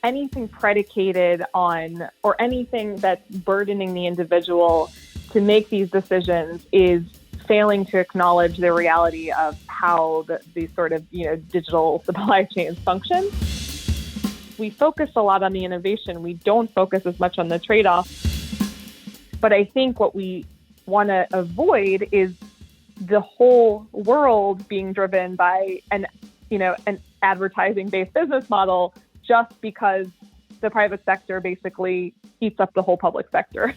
anything predicated on or anything that's burdening the individual to make these decisions is failing to acknowledge the reality of how these sort of digital supply chains function. We focus a lot on the innovation. We don't focus as much on the trade-off. But I think what we want to avoid is the whole world being driven by an advertising-based business model just because the private sector basically eats up the whole public sector.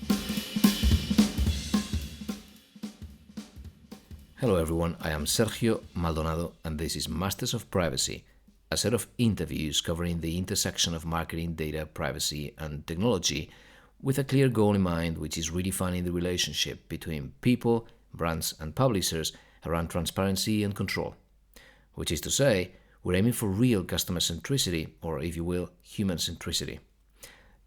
Hello everyone, I am Sergio Maldonado and this is Masters of Privacy, a set of interviews covering the intersection of marketing, data, privacy and technology with a clear goal in mind, which is redefining the relationship between people, brands and publishers around transparency and control. Which is to say, we're aiming for real customer centricity, or if you will, human centricity.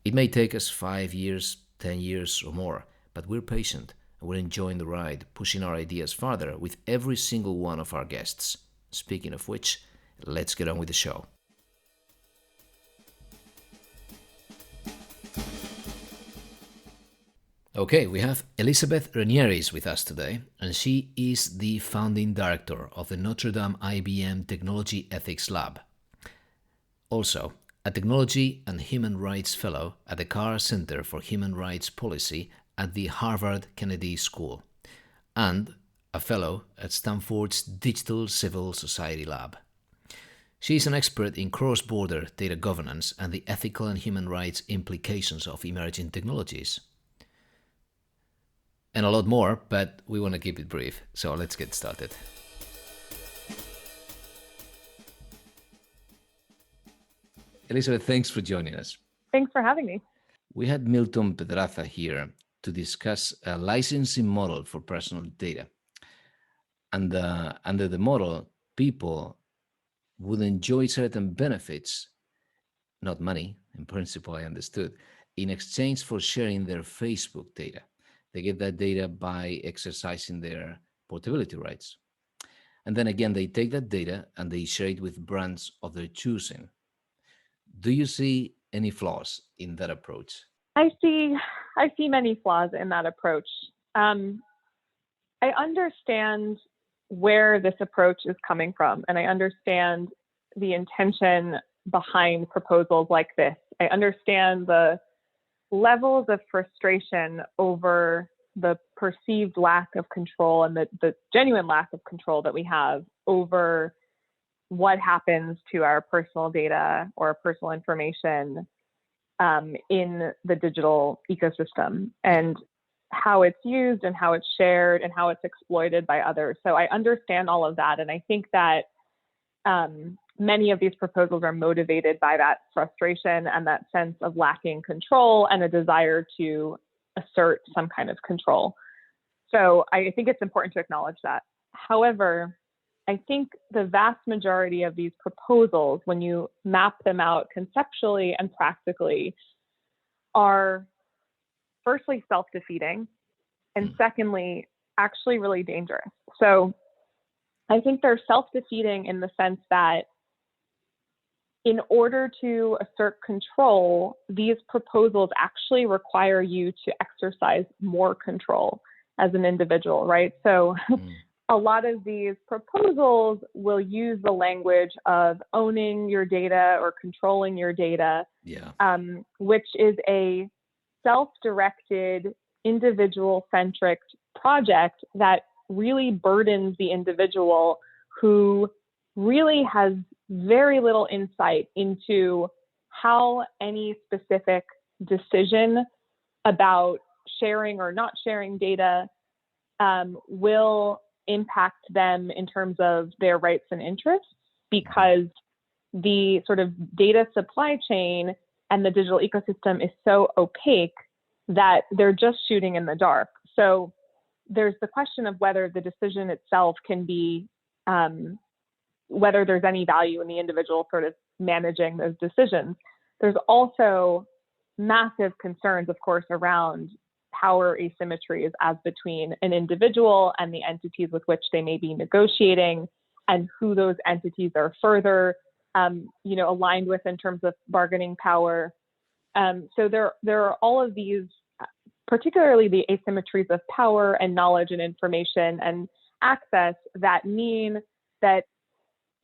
It may take us 5 years, 10 years or more, but we're patient and we're enjoying the ride, pushing our ideas farther with every single one of our guests. Speaking of which, let's get on with the show. Okay, we have Elizabeth Renieris with us today, and she is the founding director of the Notre IBM Technology Ethics Lab. Also, a Technology and Human Rights Fellow at the Carr Center for Human Rights Policy at the Harvard Kennedy School, and a Fellow at Stanford's Digital Civil Society Lab. She is an expert in cross-border data governance and the ethical and human rights implications of emerging technologies. And a lot more, but we want to keep it brief, so let's get started. Elizabeth, thanks for joining us. Thanks for having me. We had Milton Pedraza here to discuss a licensing model for personal data. And under the model, people would enjoy certain benefits, not money, in principle I understood, in exchange for sharing their Facebook data. They get that data by exercising their portability rights. And then again, they take that data and they share it with brands of their choosing. Do you see any flaws in that approach? I see many flaws in that approach. I understand where this approach is coming from, and I understand the intention behind proposals like this. I understand the levels of frustration over the perceived lack of control and the genuine lack of control that we have over what happens to our personal data or personal information in the digital ecosystem, and how it's used and how it's shared and how it's exploited by others. So I understand all of that. And I think that many of these proposals are motivated by that frustration and that sense of lacking control and a desire to assert some kind of control. So I think it's important to acknowledge that. However, I think the vast majority of these proposals, when you map them out conceptually and practically, are firstly self-defeating, and secondly, actually really dangerous. So I think they're self-defeating in the sense that in order to assert control, these proposals actually require you to exercise more control as an individual, right? So a lot of these proposals will use the language of owning your data or controlling your data, which is a self-directed, individual-centric project that really burdens the individual who really has very little insight into how any specific decision about sharing or not sharing data will impact them in terms of their rights and interests, because the sort of data supply chain and the digital ecosystem is so opaque that they're just shooting in the dark. So there's the question of whether the decision itself can be, whether there's any value in the individual sort of managing those decisions. There's also massive concerns, of course, around power asymmetries as between an individual and the entities with which they may be negotiating, and who those entities are further aligned with in terms of bargaining power. So there are all of these, particularly the asymmetries of power and knowledge and information and access, that mean that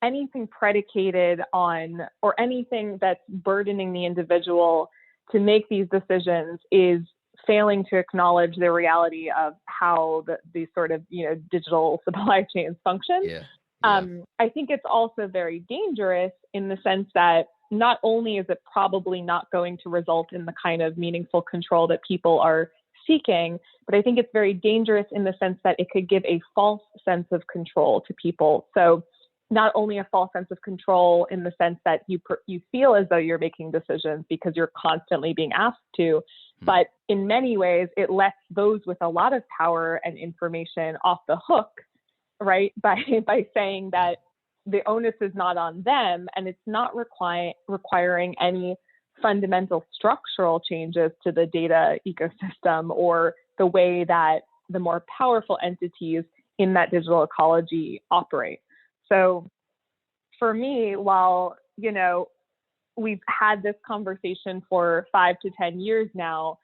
anything predicated on, or anything that's burdening the individual to make these decisions, is failing to acknowledge the reality of how these sort of digital supply chains function. Yeah. I think it's also very dangerous in the sense that not only is it probably not going to result in the kind of meaningful control that people are seeking, but I think it's very dangerous in the sense that it could give a false sense of control to people. So not only a false sense of control in the sense that you feel as though you're making decisions because you're constantly being asked to, but in many ways it lets those with a lot of power and information off the hook, right? By saying that the onus is not on them, and it's not requiring any fundamental structural changes to the data ecosystem or the way that the more powerful entities in that digital ecology operate. So for me, while, we've had this conversation for 5 to 10 years now,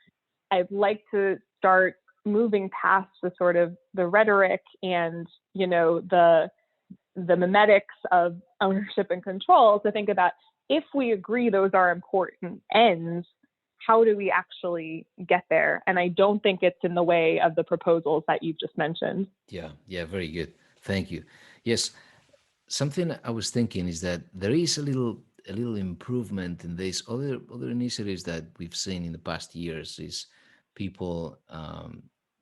I'd like to start moving past the sort of the rhetoric and, the mimetics of ownership and control to think about, if we agree those are important ends, how do we actually get there? And I don't think it's in the way of the proposals that you've just mentioned. Yeah, very good. Thank you. Yes, something I was thinking is that there is a little improvement in these other initiatives that we've seen in the past years. Is people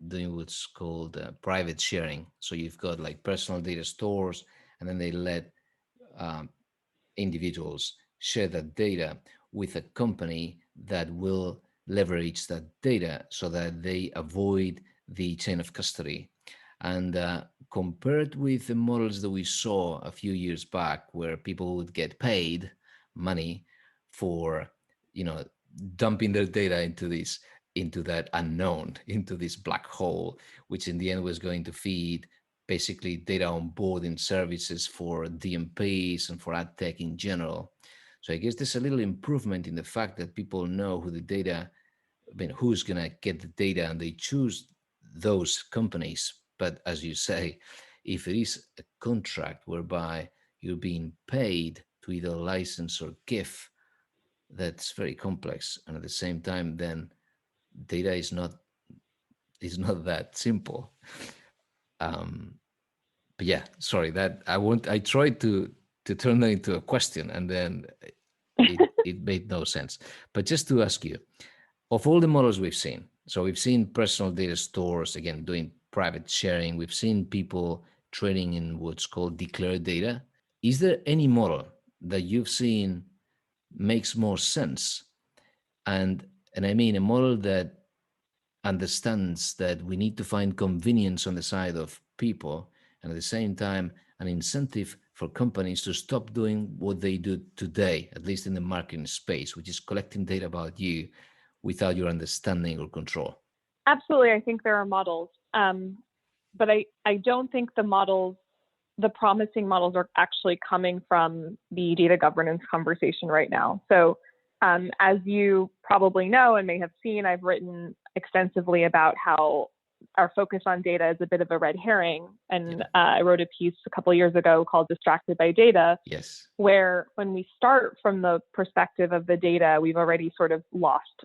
doing what's called private sharing. So you've got like personal data stores, and then they let individuals share that data with a company that will leverage that data so that they avoid the chain of custody. And compared with the models that we saw a few years back, where people would get paid money for, dumping their data into that unknown, into this black hole, which in the end was going to feed basically data onboarding services for DMPs and for ad tech in general. So I guess there's a little improvement in the fact that people know who's going to get the data, and they choose those companies. But as you say, if it is a contract whereby you're being paid to either license or give, that's very complex. And at the same time, then data is not that simple. But yeah, sorry that I tried to turn that into a question, and then it made no sense. But just to ask you, of all the models we've seen, so we've seen personal data stores, again, doing private sharing. We've seen people trading in what's called declared data. Is there any model that you've seen makes more sense? And I mean a model that understands that we need to find convenience on the side of people, and at the same time an incentive for companies to stop doing what they do today, at least in the marketing space, which is collecting data about you without your understanding or control. Absolutely. I think there are models, but I don't think the promising models are actually coming from the data governance conversation right now. So as you probably know and may have seen, I've written extensively about how our focus on data is a bit of a red herring. And I wrote a piece a couple of years ago called Distracted by Data, yes, where when we start from the perspective of the data, we've already sort of lost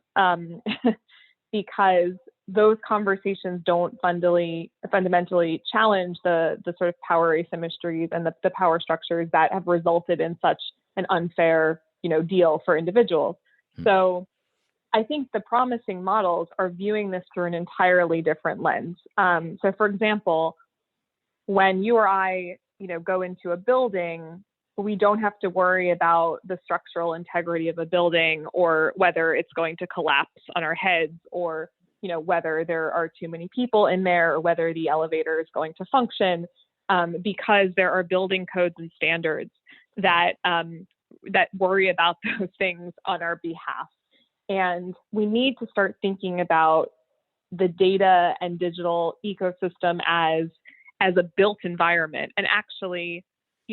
because those conversations don't fundamentally challenge the sort of power asymmetries and the power structures that have resulted in such an unfair, deal for individuals. So I think the promising models are viewing this through an entirely different lens. So for example, when you or I, go into a building, we don't have to worry about the structural integrity of a building or whether it's going to collapse on our heads or, whether there are too many people in there or whether the elevator is going to function, because there are building codes and standards that worry about those things on our behalf. And we need to start thinking about the data and digital ecosystem as a built environment. And actually,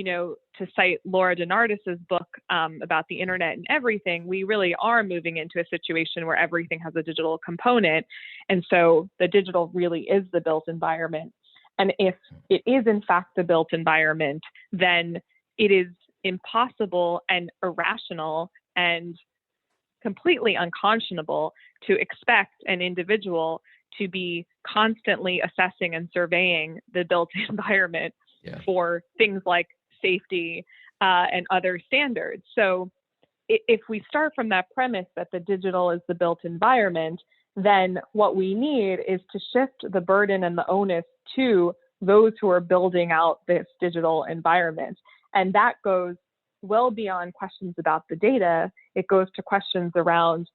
to cite Laura DeNardis's book about the internet and everything, we really are moving into a situation where everything has a digital component. And so the digital really is the built environment. And if it is in fact the built environment, then it is impossible and irrational and completely unconscionable to expect an individual to be constantly assessing and surveying the built environment for things like safety and other standards. So if we start from that premise that the digital is the built environment, then what we need is to shift the burden and the onus to those who are building out this digital environment. And that goes well beyond questions about the data. It goes to questions around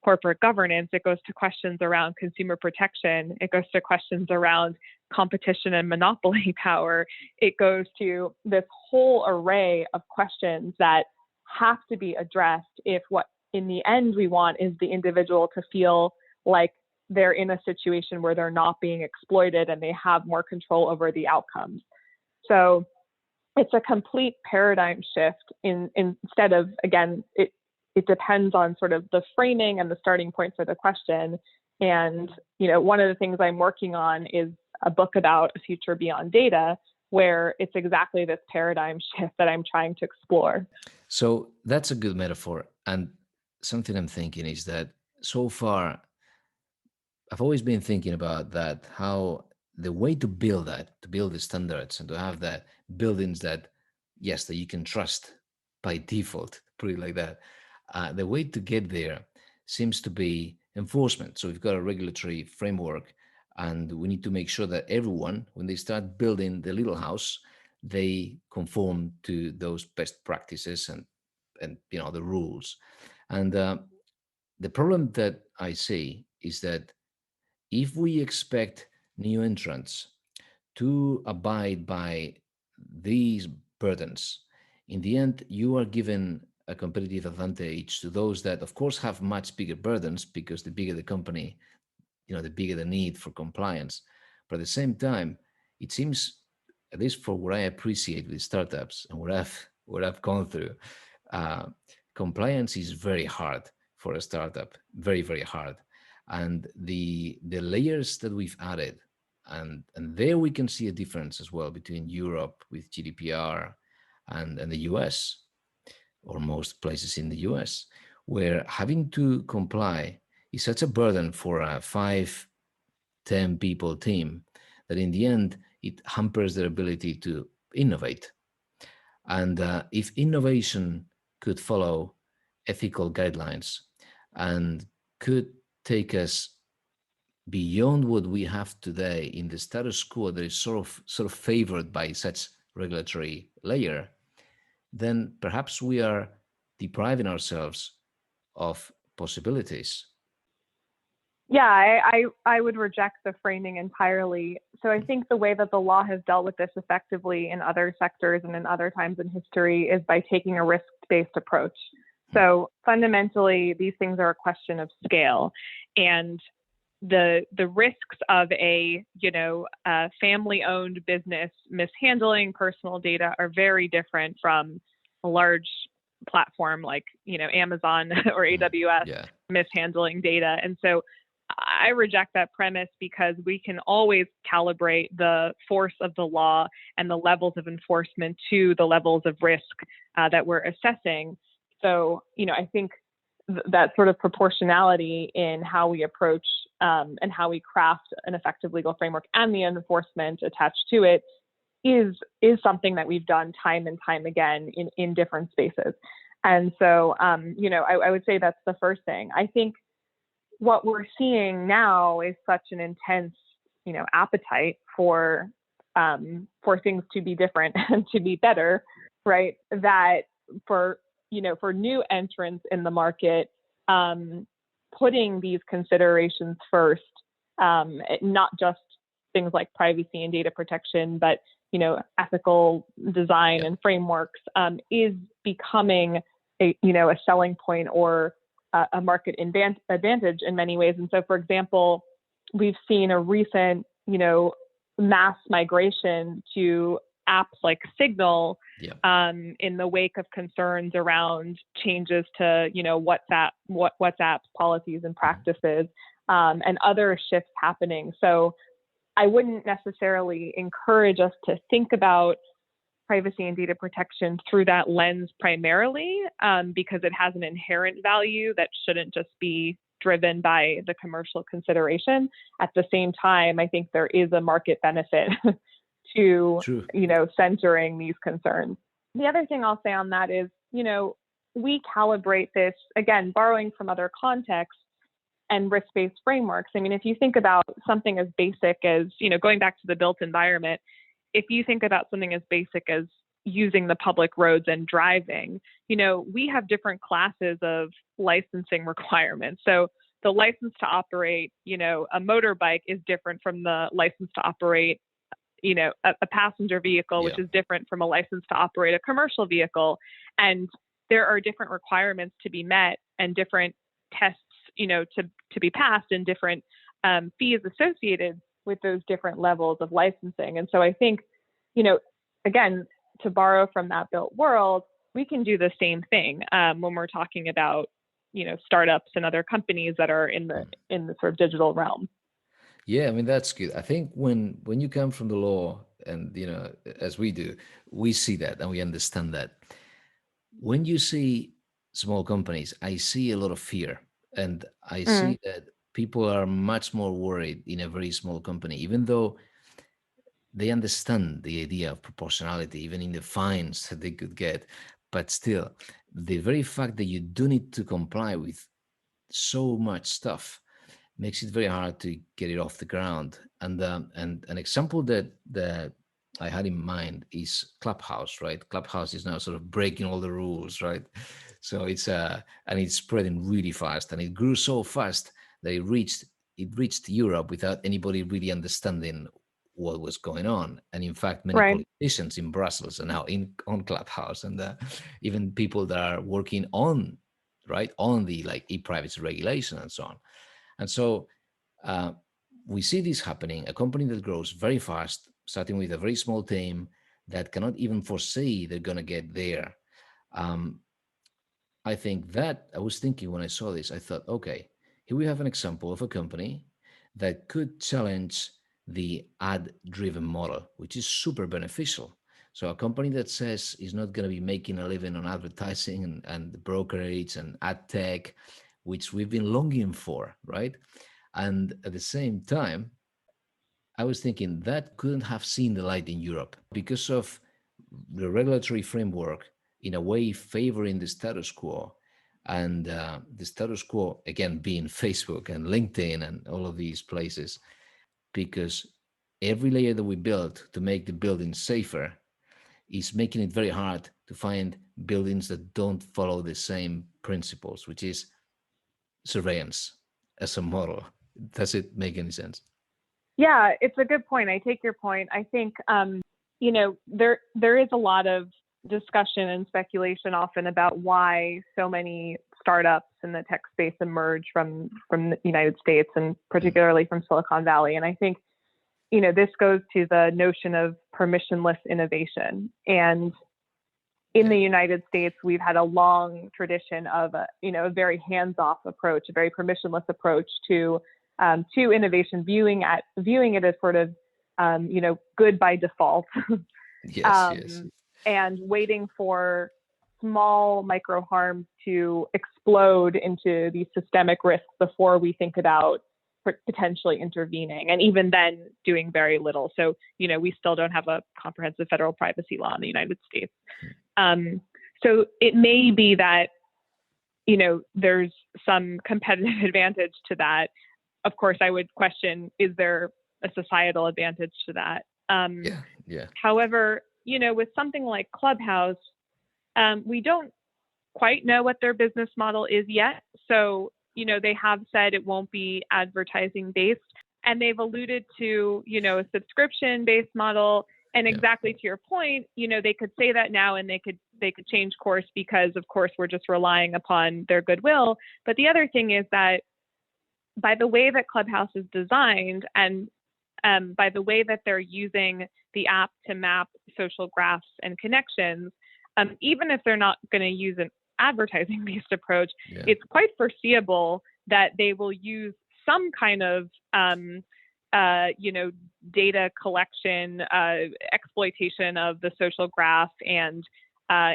corporate governance. It goes to questions around consumer protection. It goes to questions around competition and monopoly power. It goes to this whole array of questions that have to be addressed if what in the end we want is the individual to feel like they're in a situation where they're not being exploited and they have more control over the outcomes. So it's a complete paradigm shift instead of, again, it depends on sort of the framing and the starting point for the question. And, one of the things I'm working on is a book about a future beyond data, where it's exactly this paradigm shift that I'm trying to explore. So that's a good metaphor. And something I'm thinking is that so far, I've always been thinking about that, how the way to build the standards and to have that buildings that, yes, that you can trust by default, put it like that. The way to get there seems to be enforcement. So we've got a regulatory framework, and we need to make sure that everyone, when they start building the little house, they conform to those best practices and the rules. And the problem that I see is that if we expect new entrants to abide by these burdens, in the end, you are given a competitive advantage to those that, of course, have much bigger burdens, because the bigger the company, the bigger the need for compliance. But at the same time, it seems, at least for what I appreciate with startups and what I've gone through, compliance is very hard for a startup, very, very hard. And the layers that we've added, and there we can see a difference as well between Europe with GDPR and the US, or most places in the US, where having to comply is such a burden for a 5-10 people team that in the end it hampers their ability to innovate. And if innovation could follow ethical guidelines and could take us beyond what we have today in the status quo that is sort of favored by such regulatory layer, then perhaps we are depriving ourselves of possibilities. Yeah, I would reject the framing entirely. So I think the way that the law has dealt with this effectively in other sectors and in other times in history is by taking a risk-based approach. So fundamentally, these things are a question of scale, and the risks of a family-owned business mishandling personal data are very different from a large platform like Amazon or AWS mishandling data. And so I reject that premise, because we can always calibrate the force of the law and the levels of enforcement to the levels of risk that we're assessing. So, I think that sort of proportionality in how we approach and how we craft an effective legal framework and the enforcement attached to it is something that we've done time and time again in different spaces. And so, I would say that's the first thing. I think what we're seeing now is such an intense, appetite for things to be different and to be better, right? That for new entrants in the market, putting these considerations first, not just things like privacy and data protection, but ethical design and frameworks, is becoming a selling point or a market advantage in many ways. And so, for example, we've seen a recent, mass migration to apps like Signal, Yeah. in the wake of concerns around changes to, WhatsApp's policies and practices, and other shifts happening. So I wouldn't necessarily encourage us to think about privacy and data protection through that lens primarily, because it has an inherent value that shouldn't just be driven by the commercial consideration. At the same time, I think there is a market benefit to, True. centering these concerns. The other thing I'll say on that is, we calibrate this, again, borrowing from other contexts and risk-based frameworks. I mean, if you think about something as basic as, going back to the built environment, if you think about something as basic as using the public roads and driving, we have different classes of licensing requirements. So the license to operate, a motorbike is different from the license to operate, a passenger vehicle, which is different from a license to operate a commercial vehicle. And there are different requirements to be met and different tests, to be passed, and different fees associated with those different levels of licensing. And so I think, again, to borrow from that built world, we can do the same thing when we're talking about, startups and other companies that are in the sort of digital realm. Yeah, I mean, that's good. I think when you come from the law, and as we do, we see that and we understand that. When you see small companies, I see a lot of fear, and I see that people are much more worried in a very small company, even though they understand the idea of proportionality, even in the fines that they could get. But still, the very fact that you do need to comply with so much stuff makes it very hard to get it off the ground. And an example that I had in mind is Clubhouse, right? Clubhouse is now sort of breaking all the rules, right? So and it's spreading really fast, and it grew so fast that it reached Europe without anybody really understanding what was going on. And in fact, many politicians in Brussels are now on Clubhouse, and even people that are working on the like e-privacy regulation and so on. And so we see this happening, a company that grows very fast, starting with a very small team that cannot even foresee they're going to get there. I think that I was thinking when I saw this, I thought, okay, here we have an example of a company that could challenge the ad-driven model, which is super beneficial. So a company that says is not going to be making a living on advertising and brokerage and ad tech, which we've been longing for, right? And at the same time, I was thinking that couldn't have seen the light in Europe because of the regulatory framework in a way favoring the status quo. And the status quo, again, being Facebook and LinkedIn and all of these places, because every layer that we build to make the building safer is making it very hard to find buildings that don't follow the same principles, which is surveillance as a model. Does it make any sense? Yeah, it's a good point. I take your point. I think, there is a lot of discussion and speculation often about why so many startups in the tech space emerge from the United States, and particularly from Silicon Valley. And I think, this goes to the notion of permissionless innovation. And in the United States, we've had a long tradition of a very hands-off approach, a very permissionless approach to innovation, viewing it as sort of good by default. Yes. And waiting for small micro harms to explode into these systemic risks before we think about potentially intervening, and even then doing very little. So, we still don't have a comprehensive federal privacy law in the United States. So it may be that, there's some competitive advantage to that. Of course, I would question, is there a societal advantage to that? However, with something like Clubhouse, we don't quite know what their business model is yet. So, they have said it won't be advertising based, and they've alluded to, a subscription based model. And exactly to your point, they could say that now, and they could change course because, of course, we're just relying upon their goodwill. But the other thing is that by the way that Clubhouse is designed, and by the way that they're using the app to map social graphs and connections, even if they're not going to use an advertising-based approach, it's quite foreseeable that they will use some kind of data collection, exploitation of the social graph and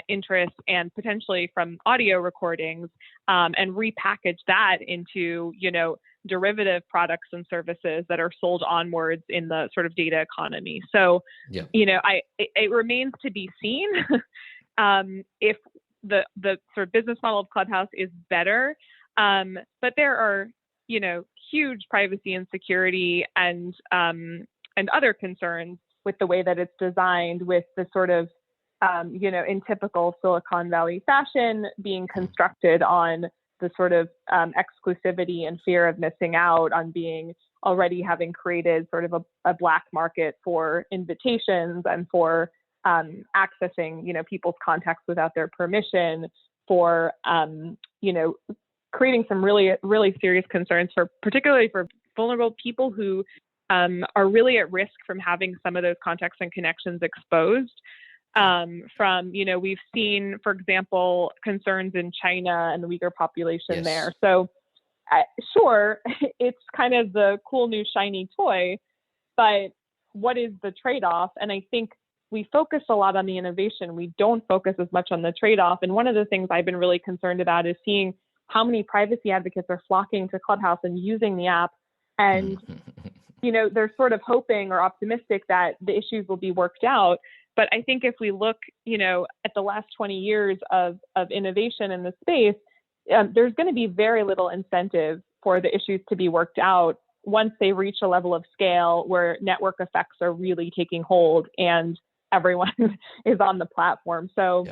interest, and potentially from audio recordings, and repackage that into, derivative products and services that are sold onwards in the sort of data economy. So, it remains to be seen if the sort of business model of Clubhouse is better. But there are, huge privacy and security and other concerns with the way that it's designed, with the sort of, in typical Silicon Valley fashion, being constructed on the sort of exclusivity and fear of missing out on already having created sort of a black market for invitations and for accessing, people's contacts without their permission, for, creating some really, really serious concerns particularly for vulnerable people who are really at risk from having some of those contacts and connections exposed. We've seen, for example, concerns in China and the Uyghur population there. So sure, it's kind of the cool new shiny toy, but what is the trade-off? And I think we focus a lot on the innovation. We don't focus as much on the trade-off. And one of the things I've been really concerned about is seeing how many privacy advocates are flocking to Clubhouse and using the app. And, they're sort of hoping or optimistic that the issues will be worked out. But I think if we look, at the last 20 years of innovation in the space, there's going to be very little incentive for the issues to be worked out once they reach a level of scale where network effects are really taking hold and everyone is on the platform. So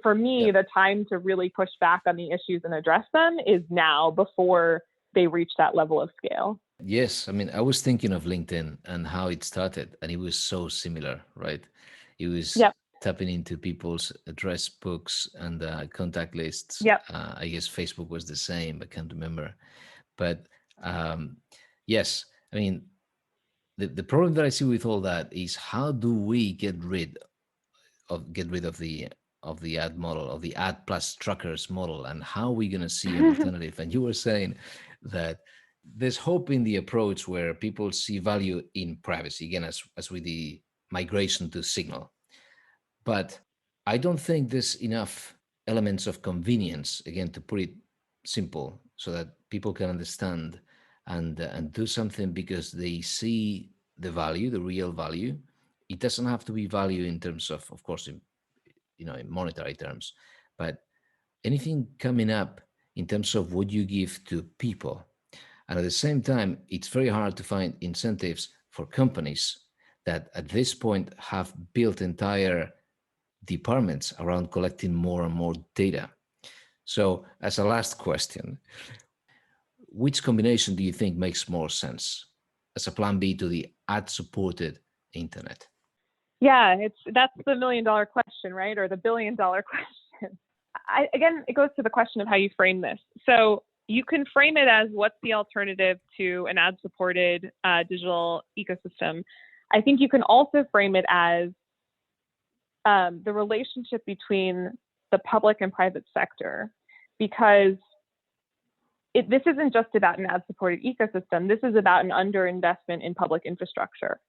for me, the time to really push back on the issues and address them is now, before they reach that level of scale. Yes. I mean, I was thinking of LinkedIn and how it started, and it was so similar, right? It was tapping into people's address books and contact lists. I guess Facebook was the same. I can't remember. But yes, I mean, the problem that I see with all that is, how do we get rid of the ad model, of the ad plus trackers model, and how are we going to see an alternative? And you were saying that there's hope in the approach where people see value in privacy, again, as with the migration to Signal. But I don't think there's enough elements of convenience, again, to put it simple, so that people can understand and do something because they see the value, the real value. It doesn't have to be value in terms of course, in monetary terms, but anything coming up in terms of what you give to people. And at the same time, it's very hard to find incentives for companies that at this point have built entire departments around collecting more and more data. So as a last question, which combination do you think makes more sense as a plan B to the ad-supported internet? Yeah, that's the $1 million question, right? Or the $1 billion question. Again, it goes to the question of how you frame this. So you can frame it as, what's the alternative to an ad-supported digital ecosystem? I think you can also frame it as the relationship between the public and private sector, because this isn't just about an ad-supported ecosystem. This is about an underinvestment in public infrastructure.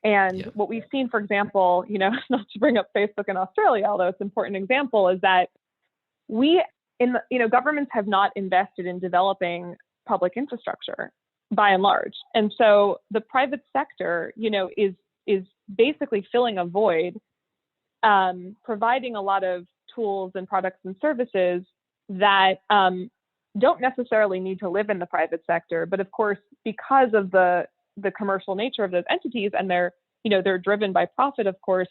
And what we've seen, for example, not to bring up Facebook in Australia, although it's an important example, is that governments have not invested in developing public infrastructure by and large. And so the private sector, is basically filling a void, providing a lot of tools and products and services that don't necessarily need to live in the private sector. But of course, because of the commercial nature of those entities, and they're driven by profit, of course,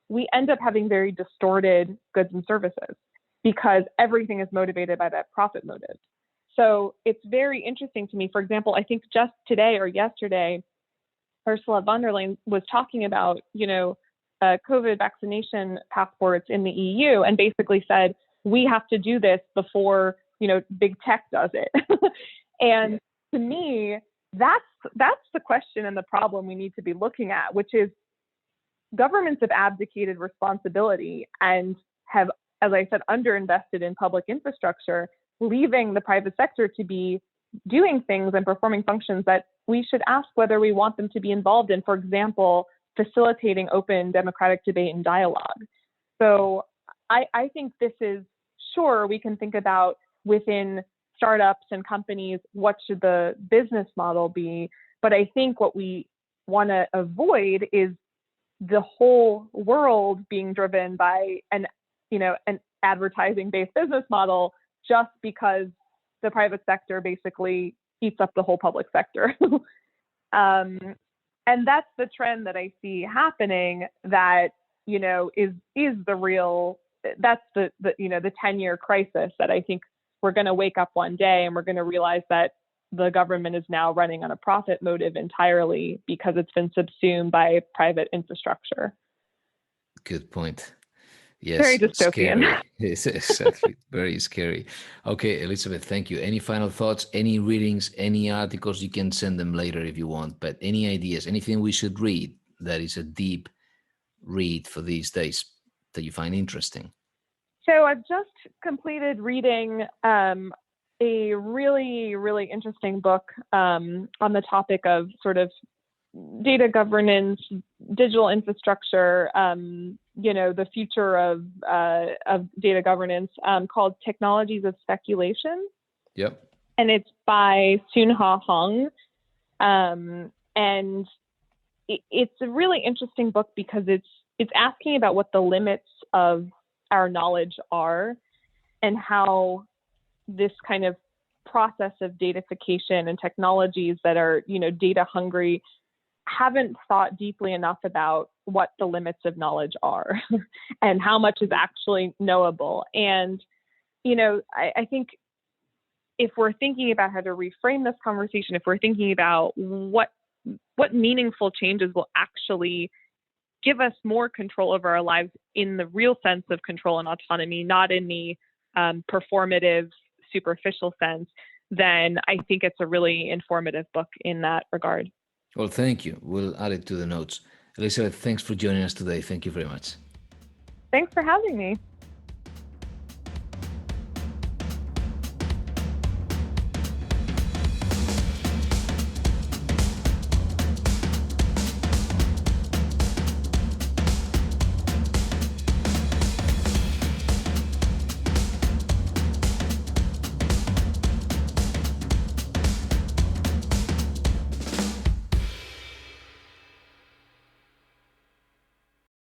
we end up having very distorted goods and services because everything is motivated by that profit motive. So it's very interesting to me. For example, I think just today or yesterday, Ursula von der Leyen was talking about, COVID vaccination passports in the EU, and basically said, we have to do this before, big tech does it. And to me, that's the question and the problem we need to be looking at, which is governments have abdicated responsibility and have, as I said, underinvested in public infrastructure, leaving the private sector to be doing things and performing functions that we should ask whether we want them to be involved in. For example, facilitating open democratic debate and dialogue. So I think this is, sure, we can think about within startups and companies, what should the business model be? But I think what we want to avoid is the whole world being driven by an advertising-based business model just because the private sector basically eats up the whole public sector. And that's the trend that I see happening that, is the real, that's the 10-year crisis that I think we're going to wake up one day and we're going to realize that the government is now running on a profit motive entirely because it's been subsumed by private infrastructure. Good point. Yes, very dystopian. Scary. Yes, exactly. Very scary. Okay, Elizabeth, thank you. Any final thoughts, any readings, any articles? You can send them later if you want, but any ideas, anything we should read that is a deep read for these days that you find interesting? So I've just completed reading a really, really interesting book on the topic of sort of data governance, digital infrastructure, the future of data governance, called Technologies of Speculation. Yep. And it's by Soon-Ha Hong. And it's a really interesting book because it's asking about what the limits of our knowledge are and how this kind of process of datafication and technologies that are, data hungry haven't thought deeply enough about what the limits of knowledge are and how much is actually knowable. And, I think if we're thinking about how to reframe this conversation, if we're thinking about what meaningful changes will actually give us more control over our lives in the real sense of control and autonomy, not in the performative, superficial sense, then I think it's a really informative book in that regard. Well, thank you. We'll add it to the notes. Elizabeth, thanks for joining us today. Thank you very much. Thanks for having me.